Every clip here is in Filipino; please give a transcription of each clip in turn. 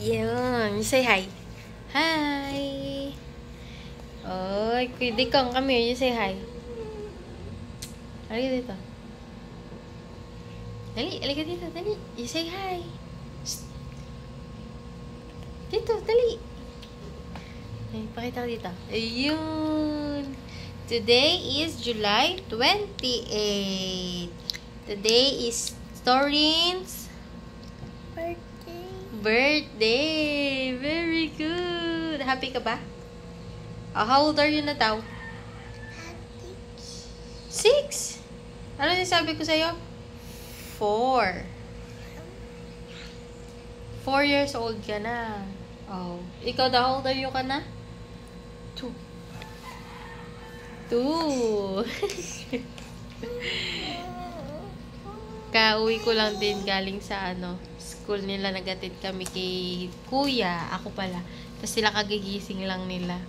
Yun. You say hi. Hi. Oh, Kuya Kong, come here. You say hi. Halika dito. Dali, halika dito. Dali. You say hi. Shh. Dito, dali. Ay, pakita ko dito. Ayun. Today is July 28. Today is Torin's birthday. Very good. Happy ka ba? Oh, how old are you na daw? 6. Ano yung sabi ko sa'yo? 4. 4 years old ka na. Oh. Ikaw daw, how old are you ka na? 2. 2. Kauwi ko lang din galing sa school nila. Nagatid kami kay kuya. Ako pala. Tapos sila kagigising lang nila.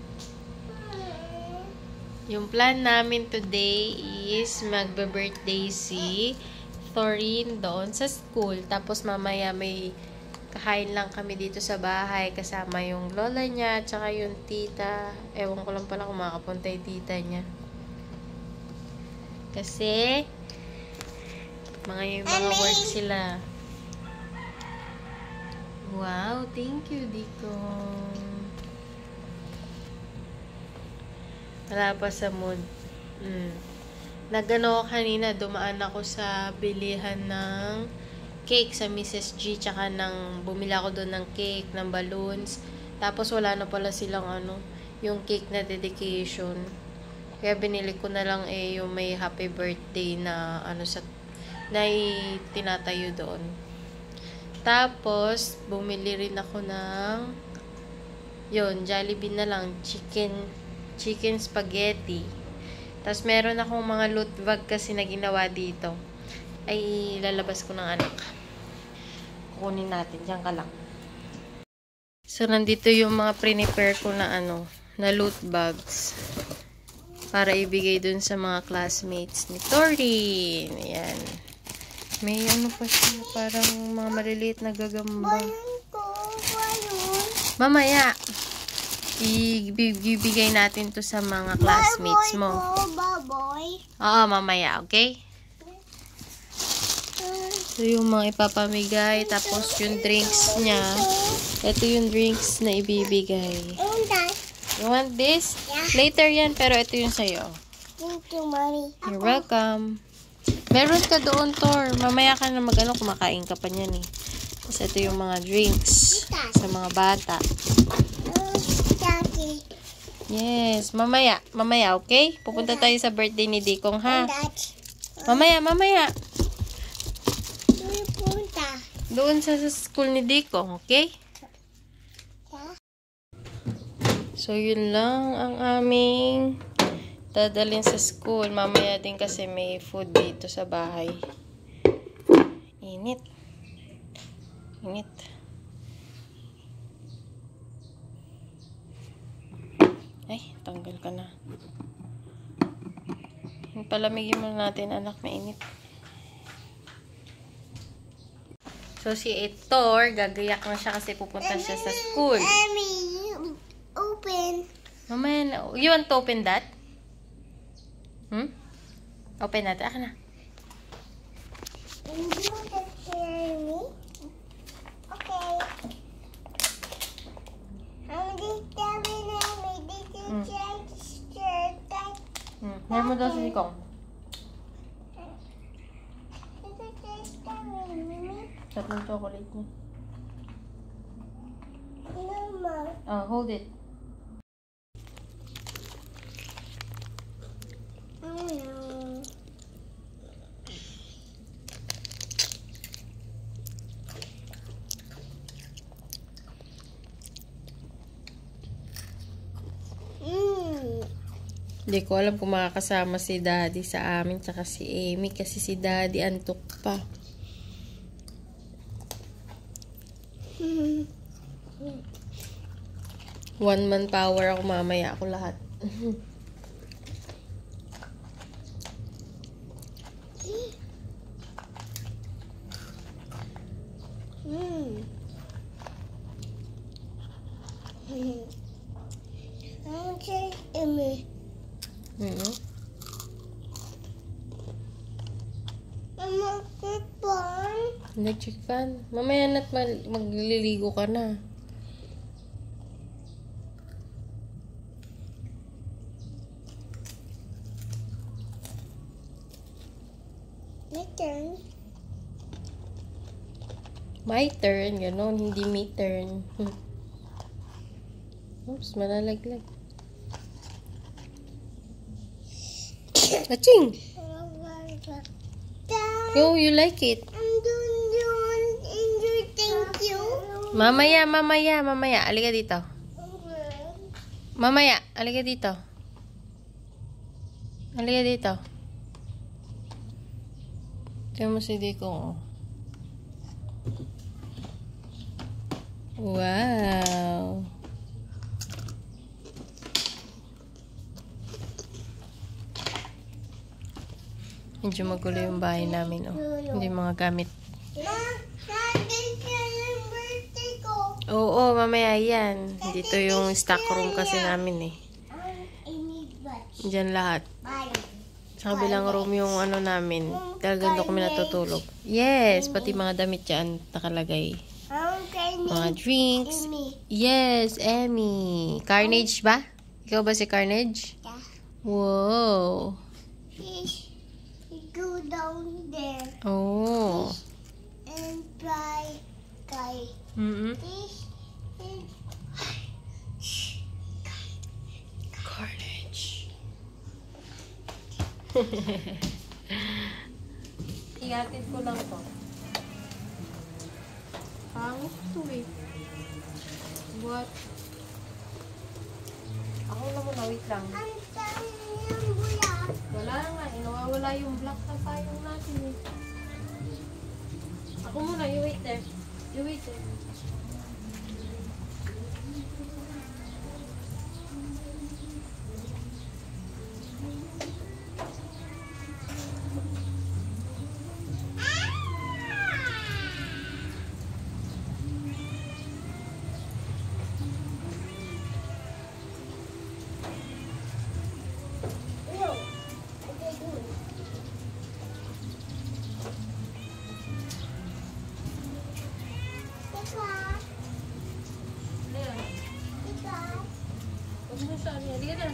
Yung plan namin today is magbe-birthday si Thorin doon sa school. Tapos mamaya may kakain lang kami dito sa bahay. Kasama yung lola niya, tsaka yung tita. Ewan ko lang pala kung makapunta yung tita niya. Kasi mga work sila. Wow, thank you, Dikong. Wala pa sa mood. Nagano kanina, dumaan ako sa bilihan ng cake sa Mrs. G, tsaka bumili ako doon ng cake, ng balloons. Tapos wala na pala silang yung cake na dedication. Kaya binili ko na lang yung may happy birthday na na tinatayo doon. Tapos bumili rin ako ng Jollibee na lang, chicken spaghetti. Tapos meron akong mga loot bag kasi na ginawa dito. Ay lalabas ko ng anak. Kunin natin, diyan ka lang. So nandito yung mga prepare ko na na loot bags para ibigay dun sa mga classmates ni Torin. Ayan. May pa siya, parang mga maliliit na gagamba. Mamaya, ibigay natin to sa mga classmates mo. Oo, mamaya, okay? So, yung mga ipapamigay, tapos yung drinks niya. Ito yung drinks na ibibigay. You want this? Yeah. Later yan, pero ito yung sa'yo. Thank you, Mommy. You're welcome. Meron ka doon, Tor. Mamaya ka na kumakain ka pa niyan eh. Tapos ito yung mga drinks sa mga bata. Yes, mamaya, okay? Pupunta tayo sa birthday ni Dikong, ha? Mamaya. Doon sa school ni Dikong, okay? So, yun lang ang aming dadalhin sa school. Mamaya din kasi may food dito sa bahay. Init. Ay, tanggal ka na. Palamigin mo natin, anak, mainit. So, si Etor, gagayak na siya kasi pupunta siya sa school. Open. Mamaya, you want to open that? Open natin. Aka na. Okay. Meron mo daw si Dikong. Tatlong chocolate niya. Oh, hold it. Hindi ko alam kung makakasama si Daddy sa amin tsaka si Amy kasi si Daddy antok pa. One man power ako, mamaya ako lahat. Electric fan. Mamaya na't magliligo ka na. My turn. My turn. Ganon. Hindi me turn. Oops, malalaglag. Aching! Yo, you like it? I'm doing enjoy. Thank you. Mamaya. Alika dito. Mamaya. Alika dito. Alika dito. Tingnan mo si Diko. Wow. Medyo magulo yung bahay namin, oh. Hindi mga gamit. Birthday ko. Oo, mamaya yan. Dito yung stock room kasi namin, eh. I need butt. Diyan lahat. Bye. Sa kabilang room yung ano namin. Talagang doon kami natutulog. Yes, pati mga damit dyan nakalagay. Mga drinks. Yes, Emmy. Carnage ba? Ikaw ba si Carnage? Yeah. Wow. Fish. Go down there Oh. and try. Fish. Carnage. Ihatid ko lang to. Pangit to eh. What? Ako na muna, wait lang. Ang dami ng bulak. Wala nga, nawawala yung black na payong natin eh. Ako muna, you wait there. You wait there. Huwag mo siya, halika na.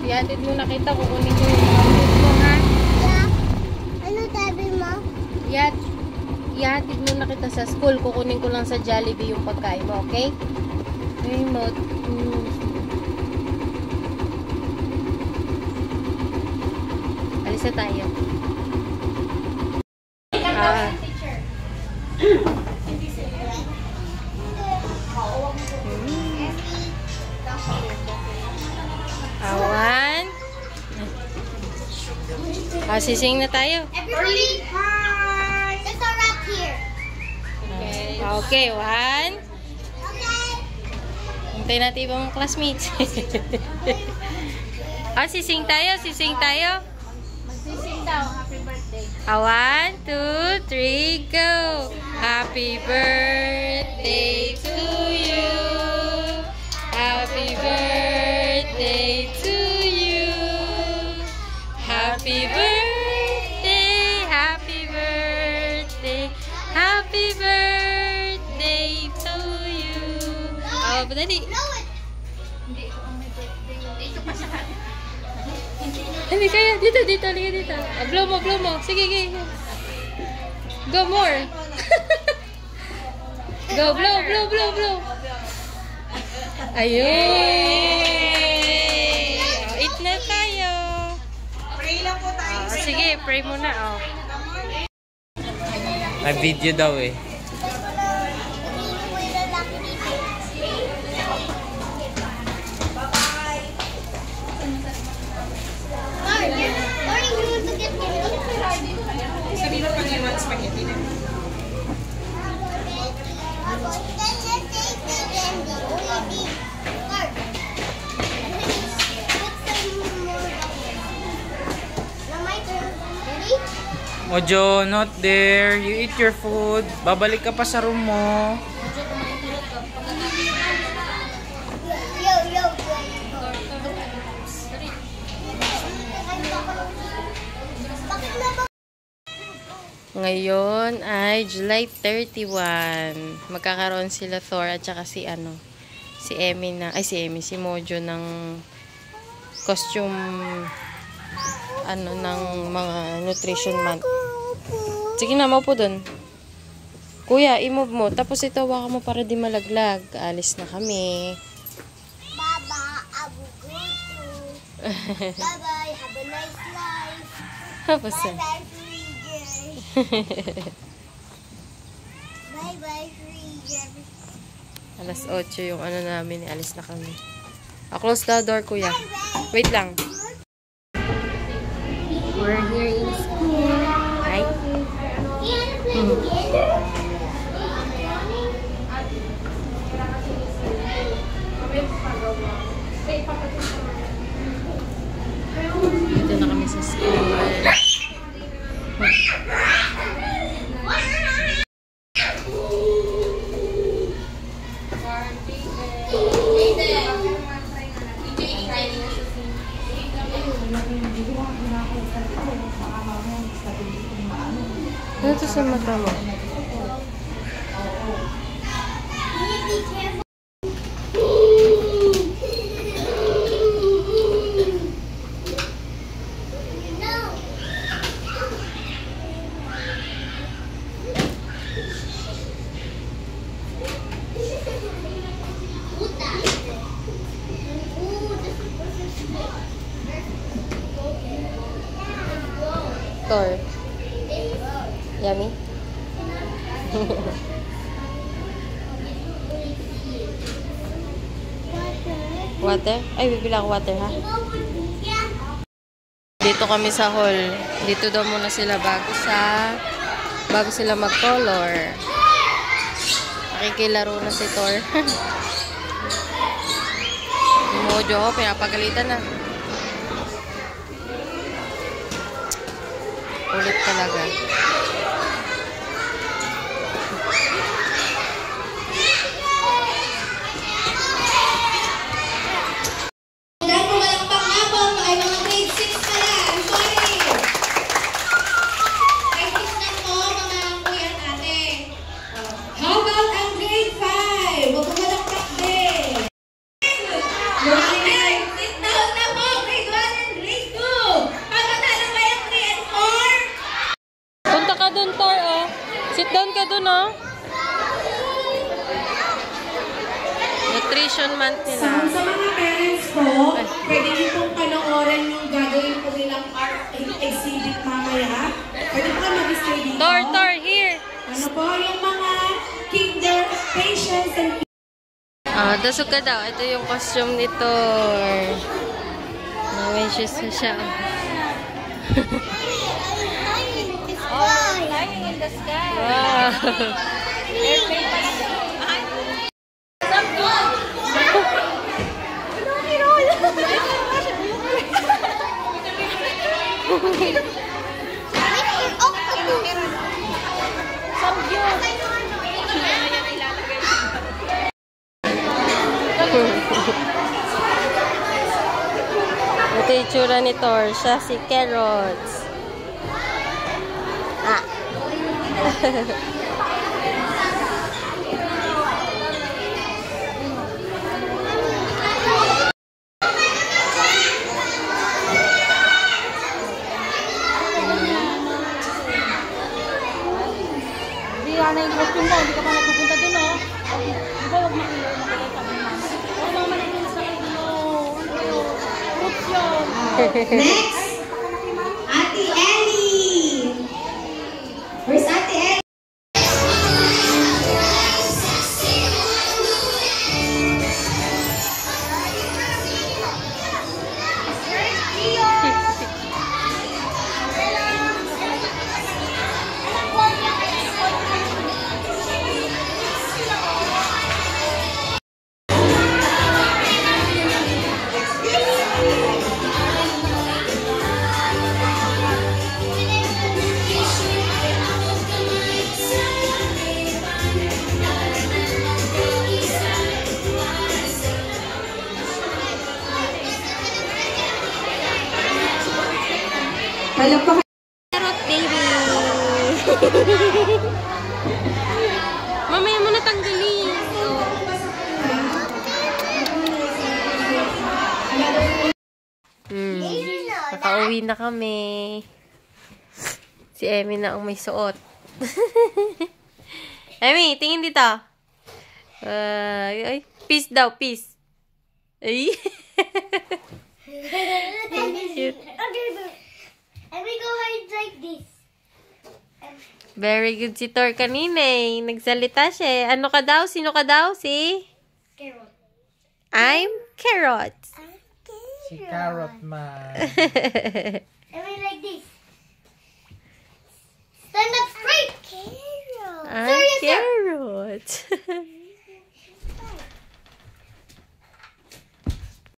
Ihatid mo na kita, kukunin ko yung outfit mo, ha? Yeah. Ano sabi mo? Ihatid mo na kita sa school, kukunin ko lang sa Jollibee yung pagkain mo, okay? Remote. Alis na tayo. Awan. Sising na tayo. Everybody, hi! Let's all wrap here. Okay, one. Okay. Hintayin natin ibang classmates. Sising tayo, sising tayo. Magsising daw. Happy birthday. 1, 2, 3, go! Happy birthday to you. Happy birthday to you. Happy birthday, happy birthday, happy birthday to you. Oh, dali. Blow it. Hindi ko ang may birthday. Dito pa siya. Hindi kaya. Dito. Halika dito. Blow mo. Sige. Go more. Go, blow. Ayun! Oh, eat na tayo. Pray lang po tayo. Oh, sige, pray muna. Oh. May video daw eh. Sabi mo pag iwan spaghetti na. Mojo, not there. You eat your food. Babalik ka pa sa room mo. Ngayon ay July 31. Magkakaroon sila Thor at saka si Mojo ng costume ng mga nutrition month. Sige na, maupo dun. Kuya, i-move mo. Tapos ito, hawakan mo para di malaglag. Alis na kami. Baba, abugutu. Bye-bye, have a nice life. Tapos Bye-bye, Freezer. Bye-bye, Freezer. alas 8 yung namin. Alis na kami. Close the door, kuya. Wait lang. We're here in school. Right? Dito na kami sa school. Ano to sa mata mo? Thor. Yummy? Water? Ay, bibila ako water, ha? Dito kami sa hall. Dito daw muna sila bago sila mag-color. Nakikilaro na si Thor. Yung Mojo ko, pinapagalitan na. Ulit talaga. Punta ka dun, Thor, oh. Sit down ka dun, oh. Nutrition month nila. Sa mga parents po, pwede niyo pong panoorin yung gagawin po nilang art exhibit mamaya. Pwede po kayo mag-stay dito. Thor, here. Ano po yung mga kinder, patients, and Dasog ka daw. Ito yung costume ni Thor. May shoes na siya. Flying in the sky. Wow. Airplane pa siya. Ito yung itsura ni Thor. Siya si Carrots. Hindi ka na yung costume mo. Hindi ka pa nagpupunta dun, oh. Di ba huwag makilala na kita sa mama? Next, Ate Ellie. Where's Ate Ellie? Palakpakan. Carrot baby. Mamaya mo na tanggalin. Nakauwi na kami. Si Emmy na ang may suot. Emmy, tingin dito. Ay, peace daw, peace. Ay. Cute. And we go hide like this. Very good si Thor kanina eh. Nagsalita siya eh. Ano ka daw? Sino ka daw? Si? Carrot. I'm Carrot. Si Carrot Man. And we like this. Stand up straight. Carrot. I'm Carrot.